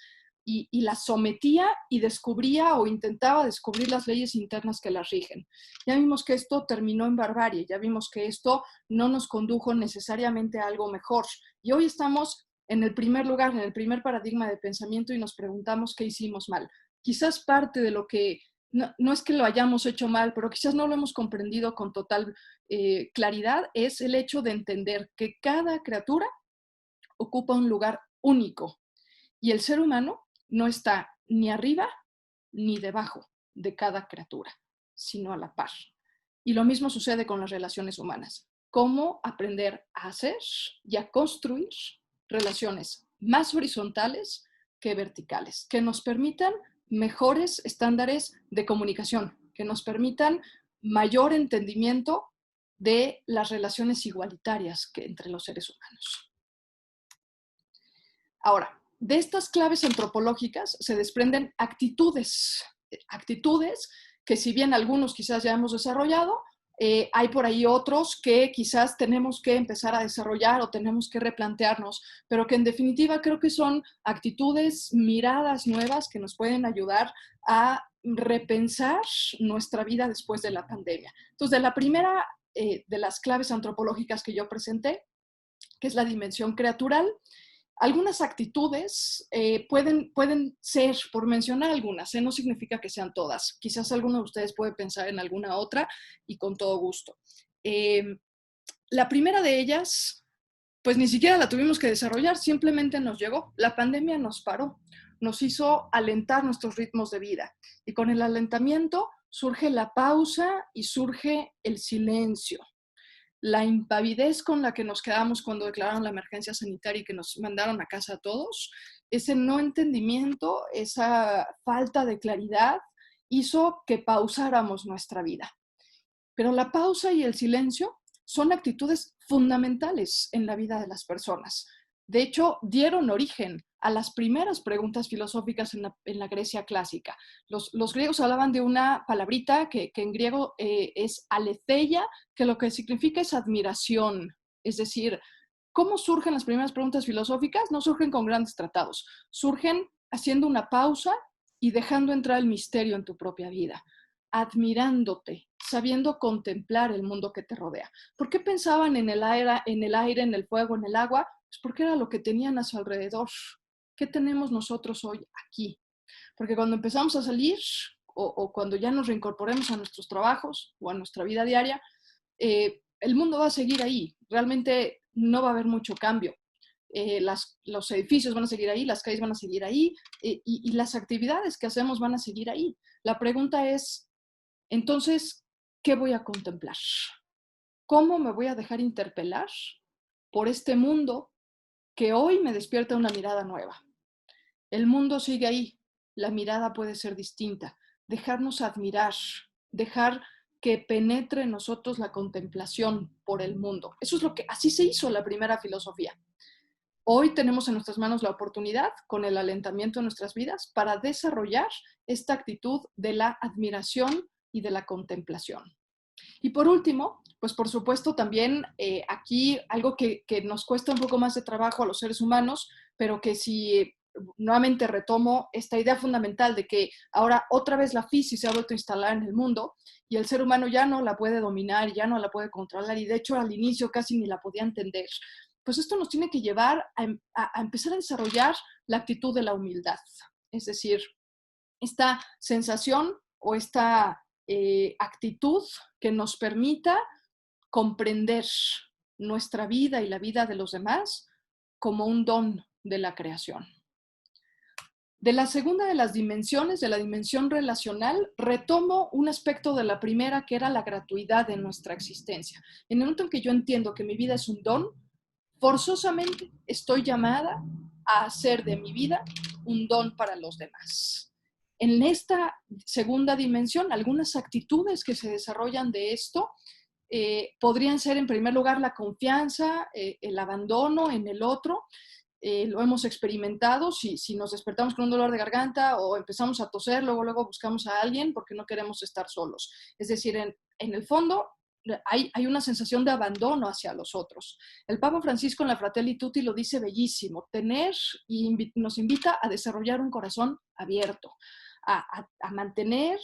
Y las sometía y descubría o intentaba descubrir las leyes internas que las rigen. Ya vimos que esto terminó en barbarie, ya vimos que esto no nos condujo necesariamente a algo mejor. Y hoy estamos en el primer lugar, en el primer paradigma de pensamiento y nos preguntamos qué hicimos mal. Quizás parte de lo que, no es que lo hayamos hecho mal, pero quizás no lo hemos comprendido con total claridad, es el hecho de entender que cada criatura ocupa un lugar único y el ser humano no está ni arriba ni debajo de cada criatura, sino a la par. Y lo mismo sucede con las relaciones humanas. Cómo aprender a hacer y a construir relaciones más horizontales que verticales, que nos permitan mejores estándares de comunicación, que nos permitan mayor entendimiento de las relaciones igualitarias que entre los seres humanos. Ahora, de estas claves antropológicas se desprenden actitudes que si bien algunos quizás ya hemos desarrollado, hay por ahí otros que quizás tenemos que empezar a desarrollar o tenemos que replantearnos, pero que en definitiva creo que son actitudes, miradas nuevas que nos pueden ayudar a repensar nuestra vida después de la pandemia. Entonces, de la primera de las claves antropológicas que yo presenté, que es la dimensión creatural, algunas actitudes pueden ser, por mencionar algunas, no significa que sean todas. Quizás alguno de ustedes puede pensar en alguna otra y con todo gusto. La primera de ellas, pues ni siquiera la tuvimos que desarrollar, simplemente nos llegó. La pandemia nos paró, nos hizo alentar nuestros ritmos de vida. Y con el alentamiento surge la pausa y surge el silencio. La impavidez con la que nos quedamos cuando declararon la emergencia sanitaria y que nos mandaron a casa a todos, ese no entendimiento, esa falta de claridad hizo que pausáramos nuestra vida. Pero la pausa y el silencio son actitudes fundamentales en la vida de las personas. De hecho, dieron origen a las primeras preguntas filosóficas en la Grecia clásica. Los griegos hablaban de una palabrita que en griego es aletheia, que lo que significa es admiración. Es decir, ¿cómo surgen las primeras preguntas filosóficas? No surgen con grandes tratados, surgen haciendo una pausa y dejando entrar el misterio en tu propia vida, admirándote, sabiendo contemplar el mundo que te rodea. ¿Por qué pensaban en el aire, en el fuego, en el agua? Pues porque era lo que tenían a su alrededor. ¿Qué tenemos nosotros hoy aquí? Porque cuando empezamos a salir o cuando ya nos reincorporemos a nuestros trabajos o a nuestra vida diaria, el mundo va a seguir ahí. Realmente no va a haber mucho cambio. Los edificios van a seguir ahí, las calles van a seguir ahí y las actividades que hacemos van a seguir ahí. La pregunta es, entonces, ¿qué voy a contemplar? ¿Cómo me voy a dejar interpelar por este mundo que hoy me despierta una mirada nueva? El mundo sigue ahí, la mirada puede ser distinta, dejarnos admirar, dejar que penetre en nosotros la contemplación por el mundo. Eso es lo que, así se hizo la primera filosofía. Hoy tenemos en nuestras manos la oportunidad, con el alentamiento de nuestras vidas, para desarrollar esta actitud de la admiración y de la contemplación. Y por último, pues por supuesto también aquí algo que nos cuesta un poco más de trabajo a los seres humanos, pero que si nuevamente retomo esta idea fundamental de que ahora otra vez la física se ha vuelto a instalar en el mundo y el ser humano ya no la puede dominar, ya no la puede controlar y de hecho al inicio casi ni la podía entender, pues esto nos tiene que llevar a empezar a desarrollar la actitud de la humildad. Es decir, esta sensación o esta actitud que nos permita comprender nuestra vida y la vida de los demás como un don de la creación. De la segunda de las dimensiones, de la dimensión relacional, retomo un aspecto de la primera que era la gratuidad de nuestra existencia. En el momento en que yo entiendo que mi vida es un don, forzosamente estoy llamada a hacer de mi vida un don para los demás. En esta segunda dimensión, algunas actitudes que se desarrollan de esto podrían ser, en primer lugar, la confianza, el abandono en el otro. Lo hemos experimentado, si nos despertamos con un dolor de garganta o empezamos a toser, luego buscamos a alguien porque no queremos estar solos. Es decir, en el fondo hay una sensación de abandono hacia los otros. El Papa Francisco en la Fratelli Tutti lo dice bellísimo, tener y nos invita a desarrollar un corazón abierto, a mantener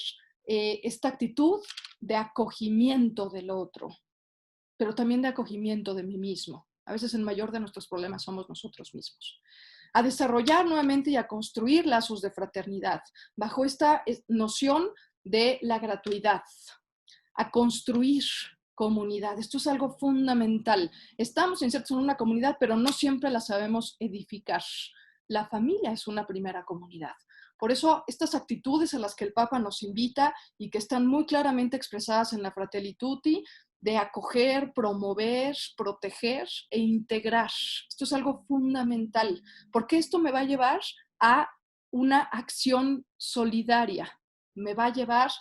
esta actitud de acogimiento del otro, pero también de acogimiento de mí mismo. A veces el mayor de nuestros problemas somos nosotros mismos. A desarrollar nuevamente y a construir lazos de fraternidad bajo esta noción de la gratuidad, a construir comunidad. Esto es algo fundamental. Estamos insertos en una comunidad, pero no siempre la sabemos edificar. La familia es una primera comunidad. Por eso, estas actitudes a las que el Papa nos invita y que están muy claramente expresadas en la Fratelli Tutti, de acoger, promover, proteger e integrar. Esto es algo fundamental, porque esto me va a llevar a una acción solidaria, me va a llevar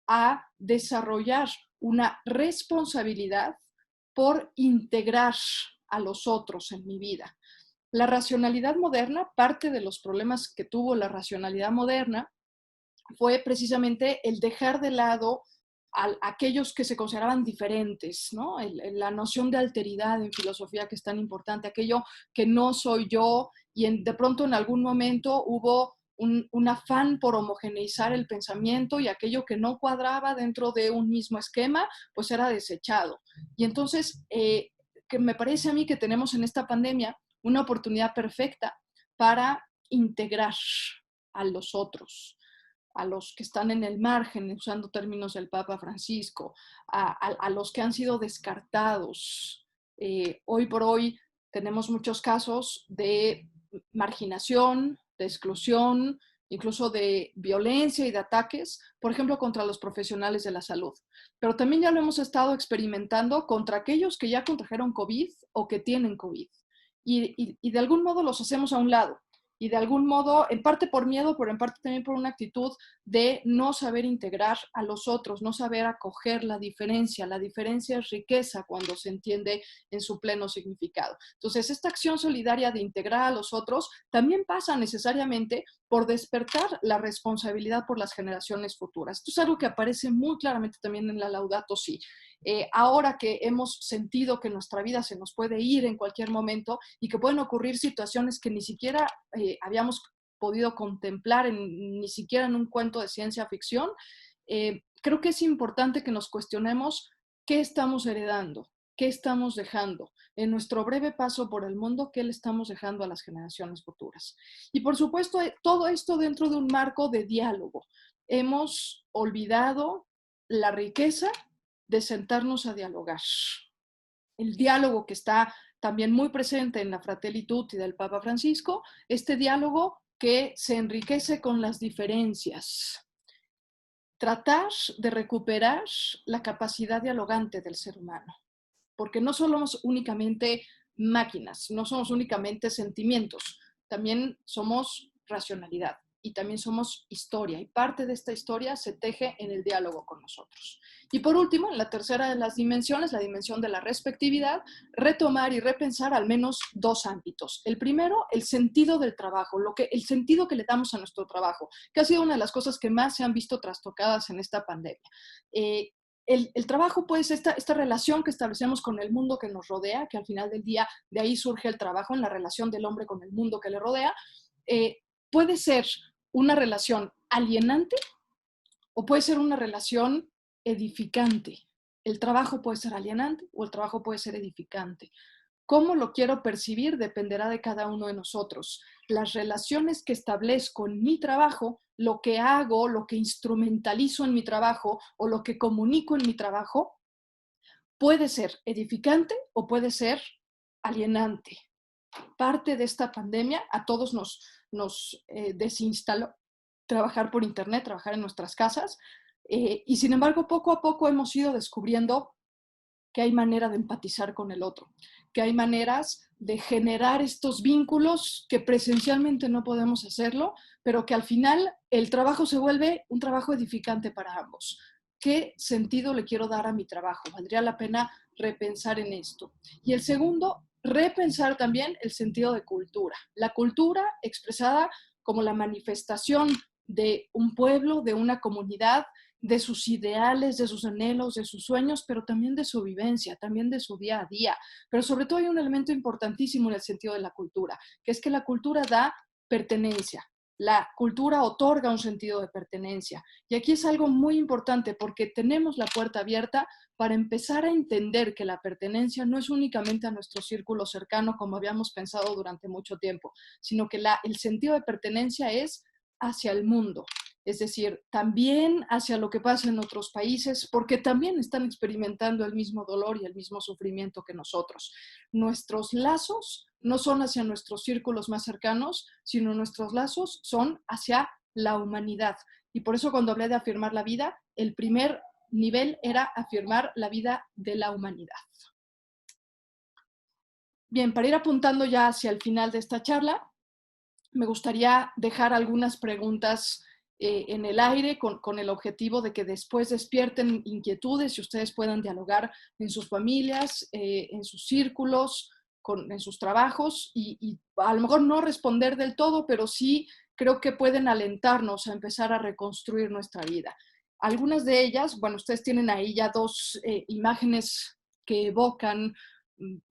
a desarrollar una responsabilidad por integrar a los otros en mi vida. La racionalidad moderna, parte de los problemas que tuvo la racionalidad moderna fue precisamente el dejar de lado a aquellos que se consideraban diferentes, ¿no? La noción de alteridad en filosofía que es tan importante, aquello que no soy yo, y de pronto en algún momento hubo un afán por homogeneizar el pensamiento y aquello que no cuadraba dentro de un mismo esquema, pues era desechado. Y entonces, que me parece a mí que tenemos en esta pandemia una oportunidad perfecta para integrar a los otros, a los que están en el margen, usando términos del Papa Francisco, a los que han sido descartados. Hoy por hoy tenemos muchos casos de marginación, de exclusión, incluso de violencia y de ataques, por ejemplo, contra los profesionales de la salud. Pero también ya lo hemos estado experimentando contra aquellos que ya contrajeron COVID o que tienen COVID. Y de algún modo los hacemos a un lado. Y de algún modo, en parte por miedo, pero en parte también por una actitud de no saber integrar a los otros, no saber acoger la diferencia. La diferencia es riqueza cuando se entiende en su pleno significado. Entonces, esta acción solidaria de integrar a los otros también pasa necesariamente por despertar la responsabilidad por las generaciones futuras. Esto es algo que aparece muy claramente también en la Laudato Si. Ahora que hemos sentido que nuestra vida se nos puede ir en cualquier momento y que pueden ocurrir situaciones que ni siquiera habíamos podido contemplar ni siquiera en un cuento de ciencia ficción, creo que es importante que nos cuestionemos qué estamos heredando, qué estamos dejando en nuestro breve paso por el mundo, qué le estamos dejando a las generaciones futuras. Y por supuesto, todo esto dentro de un marco de diálogo. Hemos olvidado la riqueza de sentarnos a dialogar. El diálogo que está también muy presente en la Fratelli Tutti del Papa Francisco, este diálogo que se enriquece con las diferencias. Tratar de recuperar la capacidad dialogante del ser humano, porque no somos únicamente máquinas, no somos únicamente sentimientos, también somos racionalidad y también somos historia, y parte de esta historia se teje en el diálogo con nosotros. Y por último, en la tercera de las dimensiones, la dimensión de la respectividad, retomar y repensar al menos dos ámbitos. El primero, el sentido del trabajo, el sentido que le damos a nuestro trabajo, que ha sido una de las cosas que más se han visto trastocadas en esta pandemia. El trabajo, pues, esta relación que establecemos con el mundo que nos rodea, que al final del día de ahí surge el trabajo, en la relación del hombre con el mundo que le rodea, puede ser una relación alienante o puede ser una relación edificante. El trabajo puede ser alienante o el trabajo puede ser edificante. Cómo lo quiero percibir dependerá de cada uno de nosotros. Las relaciones que establezco en mi trabajo, lo que hago, lo que instrumentalizo en mi trabajo o lo que comunico en mi trabajo, puede ser edificante o puede ser alienante. Parte de esta pandemia a todos nos desinstaló trabajar por internet, trabajar en nuestras casas, y sin embargo poco a poco hemos ido descubriendo que hay manera de empatizar con el otro, que hay maneras de generar estos vínculos que presencialmente no podemos hacerlo, pero que al final el trabajo se vuelve un trabajo edificante para ambos. ¿Qué sentido le quiero dar a mi trabajo? Valdría la pena repensar en esto. Y el segundo, repensar también el sentido de cultura. La cultura expresada como la manifestación de un pueblo, de una comunidad, de sus ideales, de sus anhelos, de sus sueños, pero también de su vivencia, también de su día a día. Pero sobre todo hay un elemento importantísimo en el sentido de la cultura, que es que la cultura da pertenencia. La cultura otorga un sentido de pertenencia. Y aquí es algo muy importante porque tenemos la puerta abierta para empezar a entender que la pertenencia no es únicamente a nuestro círculo cercano como habíamos pensado durante mucho tiempo, sino que el sentido de pertenencia es hacia el mundo. Es decir, también hacia lo que pasa en otros países, porque también están experimentando el mismo dolor y el mismo sufrimiento que nosotros. Nuestros lazos no son hacia nuestros círculos más cercanos, sino nuestros lazos son hacia la humanidad. Y por eso cuando hablé de afirmar la vida, el primer nivel era afirmar la vida de la humanidad. Bien, para ir apuntando ya hacia el final de esta charla, me gustaría dejar algunas preguntas en el aire con el objetivo de que después despierten inquietudes y ustedes puedan dialogar en sus familias, en sus círculos, en sus trabajos y a lo mejor no responder del todo, pero sí creo que pueden alentarnos a empezar a reconstruir nuestra vida. Algunas de ellas, bueno, ustedes tienen ahí ya dos imágenes que evocan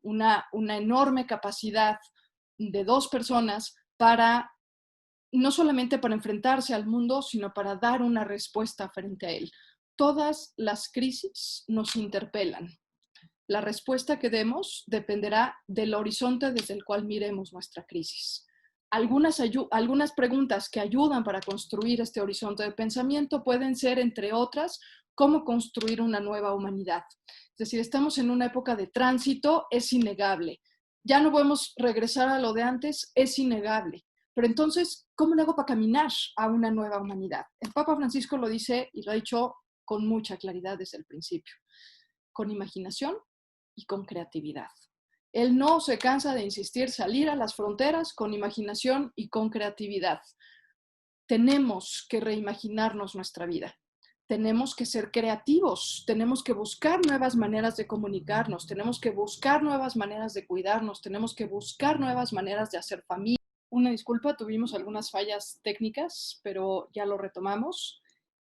una enorme capacidad de dos personas para no solamente para enfrentarse al mundo, sino para dar una respuesta frente a él. Todas las crisis nos interpelan. La respuesta que demos dependerá del horizonte desde el cual miremos nuestra crisis. Algunas preguntas que ayudan para construir este horizonte de pensamiento pueden ser, entre otras, cómo construir una nueva humanidad. Es decir, estamos en una época de tránsito, es innegable. Ya no podemos regresar a lo de antes, es innegable. Pero entonces, ¿cómo le hago para caminar a una nueva humanidad? El Papa Francisco lo dice y lo ha dicho con mucha claridad desde el principio. Con imaginación y con creatividad. Él no se cansa de insistir salir a las fronteras con imaginación y con creatividad. Tenemos que reimaginarnos nuestra vida. Tenemos que ser creativos, tenemos que buscar nuevas maneras de comunicarnos, tenemos que buscar nuevas maneras de cuidarnos, tenemos que buscar nuevas maneras de hacer familia. Una disculpa, tuvimos algunas fallas técnicas, pero ya lo retomamos.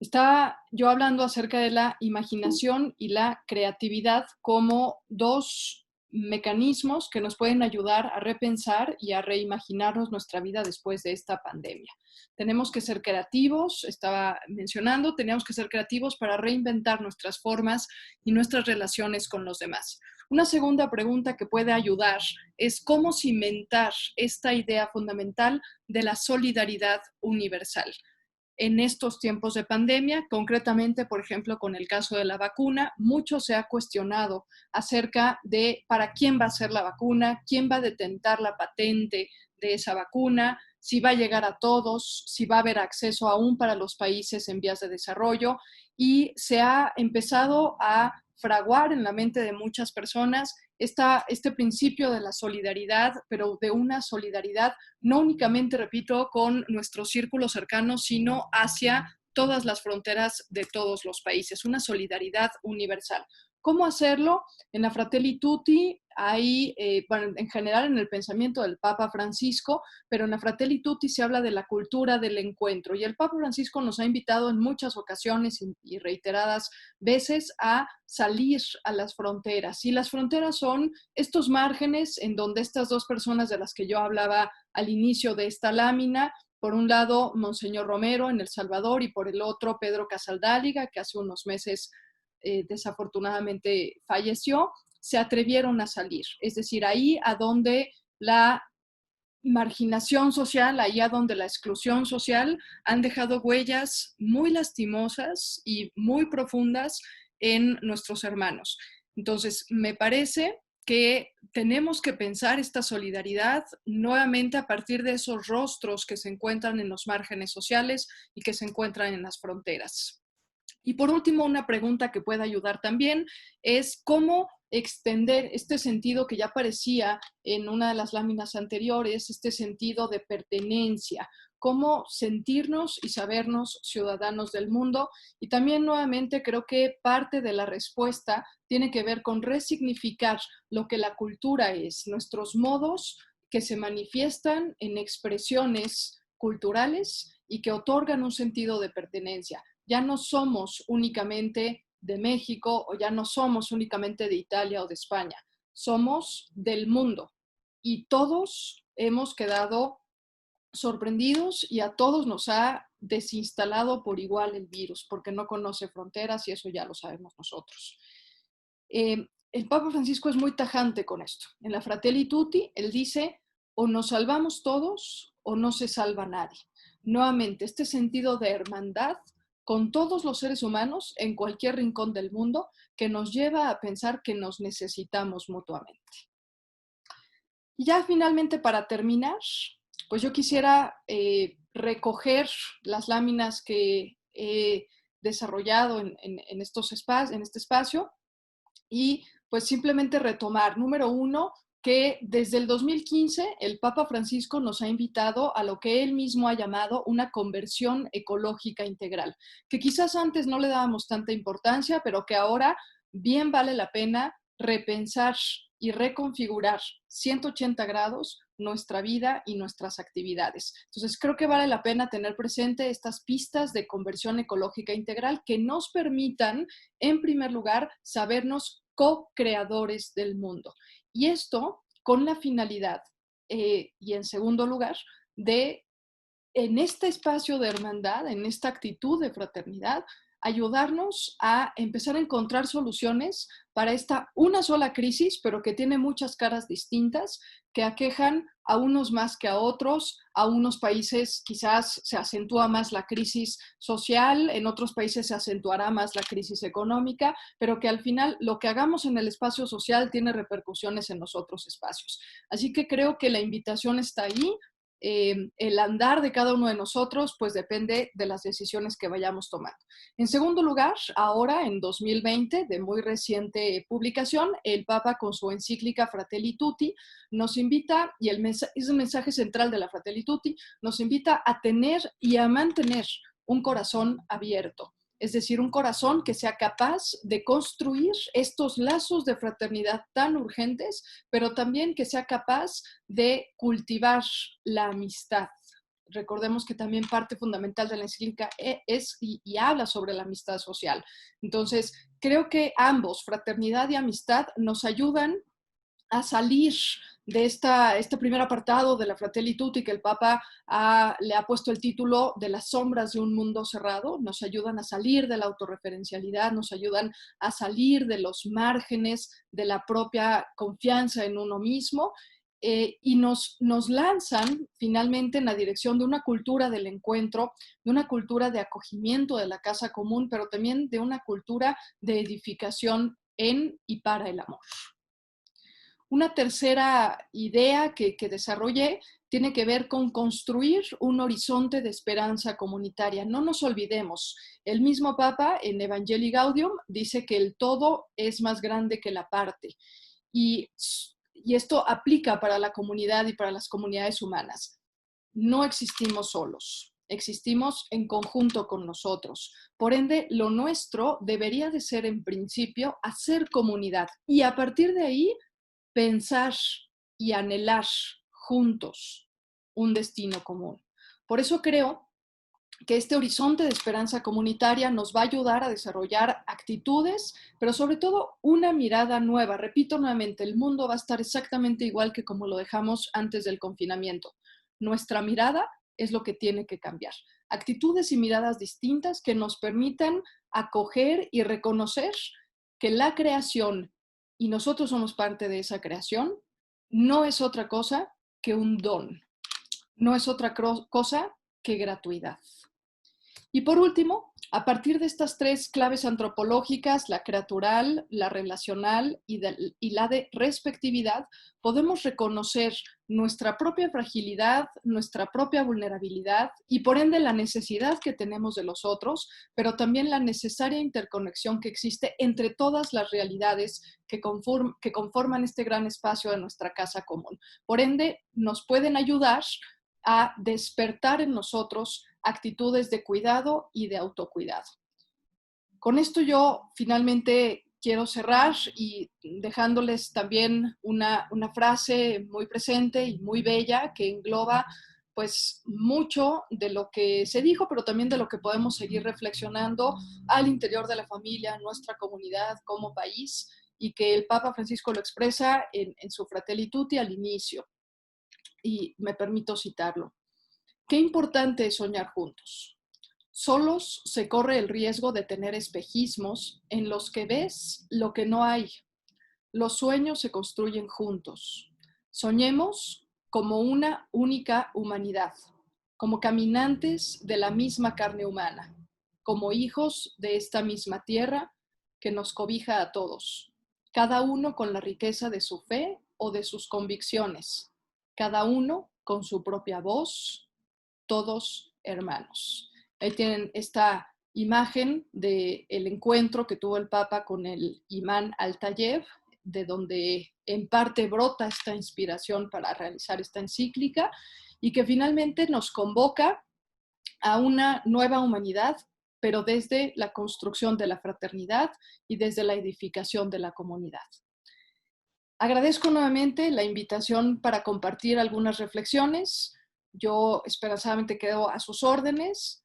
Estaba yo hablando acerca de la imaginación y la creatividad como dos mecanismos que nos pueden ayudar a repensar y a reimaginarnos nuestra vida después de esta pandemia. Tenemos que ser creativos, estaba mencionando, tenemos que ser creativos para reinventar nuestras formas y nuestras relaciones con los demás. Una segunda pregunta que puede ayudar es cómo cimentar esta idea fundamental de la solidaridad universal en estos tiempos de pandemia, concretamente, por ejemplo, con el caso de la vacuna, mucho se ha cuestionado acerca de para quién va a ser la vacuna, quién va a detentar la patente de esa vacuna, si va a llegar a todos, si va a haber acceso aún para los países en vías de desarrollo, y se ha empezado a fraguar en la mente de muchas personas este principio de la solidaridad, pero de una solidaridad no únicamente, repito, con nuestro círculo cercano, sino hacia todas las fronteras de todos los países, una solidaridad universal. ¿Cómo hacerlo? En la Fratelli Tutti hay, bueno, en general en el pensamiento del Papa Francisco, pero en la Fratelli Tutti se habla de la cultura del encuentro y el Papa Francisco nos ha invitado en muchas ocasiones y reiteradas veces a salir a las fronteras. Y las fronteras son estos márgenes en donde estas dos personas de las que yo hablaba al inicio de esta lámina, por un lado Monseñor Romero en El Salvador y por el otro Pedro Casaldáliga, que hace unos meses desafortunadamente falleció, se atrevieron a salir. Es decir, ahí a donde la marginación social, ahí a donde la exclusión social han dejado huellas muy lastimosas y muy profundas en nuestros hermanos. Entonces, me parece que tenemos que pensar esta solidaridad nuevamente a partir de esos rostros que se encuentran en los márgenes sociales y que se encuentran en las fronteras. Y por último, una pregunta que puede ayudar también es cómo extender este sentido que ya aparecía en una de las láminas anteriores, este sentido de pertenencia, cómo sentirnos y sabernos ciudadanos del mundo. Y también nuevamente creo que parte de la respuesta tiene que ver con resignificar lo que la cultura es, nuestros modos que se manifiestan en expresiones culturales y que otorgan un sentido de pertenencia. Ya no somos únicamente de México o ya no somos únicamente de Italia o de España, somos del mundo y todos hemos quedado sorprendidos y a todos nos ha desinstalado por igual el virus porque no conoce fronteras y eso ya lo sabemos nosotros. El Papa Francisco es muy tajante con esto. En la Fratelli Tutti, él dice, o nos salvamos todos o no se salva nadie. Nuevamente, este sentido de hermandad con todos los seres humanos en cualquier rincón del mundo que nos lleva a pensar que nos necesitamos mutuamente. Y ya finalmente para terminar, pues yo quisiera recoger las láminas que he desarrollado en este espacio y pues simplemente retomar, número uno, que desde el 2015 el Papa Francisco nos ha invitado a lo que él mismo ha llamado una conversión ecológica integral, que quizás antes no le dábamos tanta importancia, pero que ahora bien vale la pena repensar y reconfigurar 180 grados nuestra vida y nuestras actividades. Entonces, creo que vale la pena tener presente estas pistas de conversión ecológica integral que nos permitan, en primer lugar, sabernos co-creadores del mundo. Y esto con la finalidad, y en segundo lugar, de en este espacio de hermandad, en esta actitud de fraternidad, ayudarnos a empezar a encontrar soluciones para esta una sola crisis, pero que tiene muchas caras distintas, que aquejan a unos más que a otros. A unos países quizás se acentúa más la crisis social, en otros países se acentuará más la crisis económica, pero que al final lo que hagamos en el espacio social tiene repercusiones en los otros espacios. Así que creo que la invitación está ahí. El andar de cada uno de nosotros pues depende de las decisiones que vayamos tomando. En segundo lugar, ahora en 2020, de muy reciente publicación, el Papa con su encíclica Fratelli Tutti nos invita, y es el mensaje central de la Fratelli Tutti, nos invita a tener y a mantener un corazón abierto. Es decir, un corazón que sea capaz de construir estos lazos de fraternidad tan urgentes, pero también que sea capaz de cultivar la amistad. Recordemos que también parte fundamental de la encíclica es y habla sobre la amistad social. Entonces, creo que ambos, fraternidad y amistad, nos ayudan a salir de este primer apartado de la Fratelli Tutti que el Papa le ha puesto el título de las sombras de un mundo cerrado. Nos ayudan a salir de la autorreferencialidad, nos ayudan a salir de los márgenes de la propia confianza en uno mismo, y nos lanzan finalmente en la dirección de una cultura del encuentro, de una cultura de acogimiento de la casa común, pero también de una cultura de edificación en y para el amor. Una tercera idea que desarrollé tiene que ver con construir un horizonte de esperanza comunitaria. No nos olvidemos, el mismo Papa en Evangelii Gaudium dice que el todo es más grande que la parte. Y, y esto aplica para la comunidad y para las comunidades humanas. No existimos solos, existimos en conjunto con nosotros. Por ende, lo nuestro debería de ser en principio hacer comunidad y a partir de ahí pensar y anhelar juntos un destino común. Por eso creo que este horizonte de esperanza comunitaria nos va a ayudar a desarrollar actitudes, pero sobre todo una mirada nueva. Repito nuevamente, el mundo va a estar exactamente igual que como lo dejamos antes del confinamiento. Nuestra mirada es lo que tiene que cambiar. Actitudes y miradas distintas que nos permitan acoger y reconocer que la creación, y nosotros somos parte de esa creación, no es otra cosa que un don, no es otra cosa que gratuidad. Y por último, a partir de estas tres claves antropológicas, la creatural, la relacional y la de respectividad, podemos reconocer nuestra propia fragilidad, nuestra propia vulnerabilidad y por ende la necesidad que tenemos de los otros, pero también la necesaria interconexión que existe entre todas las realidades que conforman este gran espacio de nuestra casa común. Por ende, nos pueden ayudar a despertar en nosotros actitudes de cuidado y de autocuidado. Con esto yo finalmente quiero cerrar y dejándoles también una frase muy presente y muy bella que engloba pues mucho de lo que se dijo, pero también de lo que podemos seguir reflexionando al interior de la familia, nuestra comunidad como país, y que el Papa Francisco lo expresa en su Fratelli Tutti al inicio. Y me permito citarlo. Qué importante es soñar juntos. Solos se corre el riesgo de tener espejismos en los que ves lo que no hay. Los sueños se construyen juntos. Soñemos como una única humanidad, como caminantes de la misma carne humana, como hijos de esta misma tierra que nos cobija a todos, cada uno con la riqueza de su fe o de sus convicciones, cada uno con su propia voz, todos hermanos. Ahí tienen esta imagen del encuentro que tuvo el Papa con el imán Al-Tayeb de donde en parte brota esta inspiración para realizar esta encíclica y que finalmente nos convoca a una nueva humanidad, pero desde la construcción de la fraternidad y desde la edificación de la comunidad. Agradezco nuevamente la invitación para compartir algunas reflexiones. Yo esperanzadamente quedo a sus órdenes,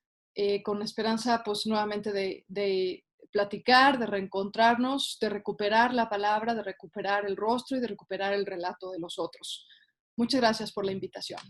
con esperanza pues nuevamente de platicar, de reencontrarnos, de recuperar la palabra, de recuperar el rostro y de recuperar el relato de los otros. Muchas gracias por la invitación.